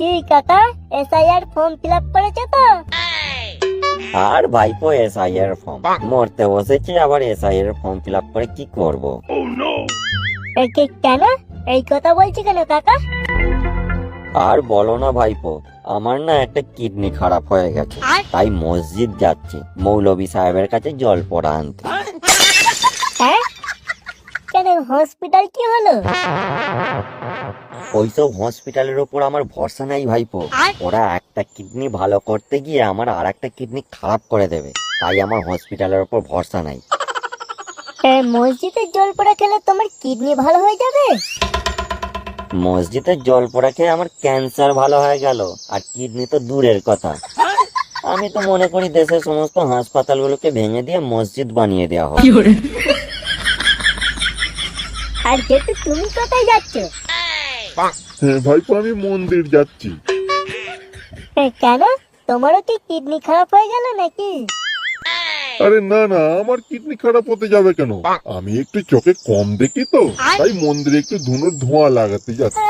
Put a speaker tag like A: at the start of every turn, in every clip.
A: কি কাকা SIR form fill up করেছো তো?
B: আর ভাইপো এসআইআর ফর্ম মরতে বসেছি, আবার এসআইআর ফর্ম ফিল আপ করে কি করব?
A: কেন এই কথা বলছি কেন কাকা?
B: আর বলো না ভাইপো, আমার না একটা কিডনি খারাপ হয়ে গেছে, তাই মসজিদ যাচ্ছি মৌলভী সাহেবের কাছে জল পড়া আনতে।
A: হ্যাঁ, কেন হসপিটাল কি হলো?
B: ওইসব হসপিটালের ওপর আমার ভরসা নাই ভাইপো, ওরা একটা কিডনি ভালো করতে গিয়ে আমার আর একটা কিডনি খারাপ করে দেবে, তাই আমার হসপিটালের ওপর ভরসা নাই।
A: মসজিদের জল পড়া খেলে তোমার কিডনি ভালো হয়ে যাবে?
B: মসজিদের জল পড়া খেয়ে আমার ক্যান্সার ভালো হয়ে গেল, আর কিডনি তো দূরের কথা। আমি তো মনে করি দেশের সমস্ত হাসপাতালগুলোকে ভেঙে দিয়ে মসজিদ বানিয়ে দেওয়া হবে।
A: আর যেহেতু তুমি কোথায় যাচ্ছ?
C: হ্যাঁ ভাইপো, আমি মন্দির যাচ্ছি।
A: কেন তোমারও কি কিডনি খারাপ হয়ে গেল নাকি?
C: আরে না না, আমার কিডনি খারাপ হতে যাবে কেন? আমি একটু চোখে কম দেখি তো, তাই মন্দিরে একটু ধুনোর ধোঁয়া লাগাতে যাচ্ছি।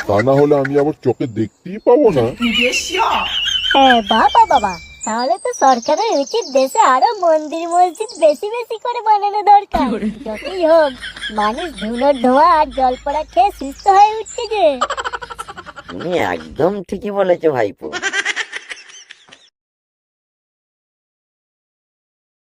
C: তা না হলে আমি আবার চোখে দেখতেই পাবো না।
A: বাবা বাবা, তাহলে তো সরকারের উচিত দেশে আরো মন্দির মসজিদ বেশি বেশি করে বানানো দরকার। যতই হোক মানুষ ধুলোর ধোঁয়া আর জল পড়া খেয়ে সুস্থ হয়ে উঠছে যে।
B: তুমি একদম ঠিকই বলেছো ভাইপো।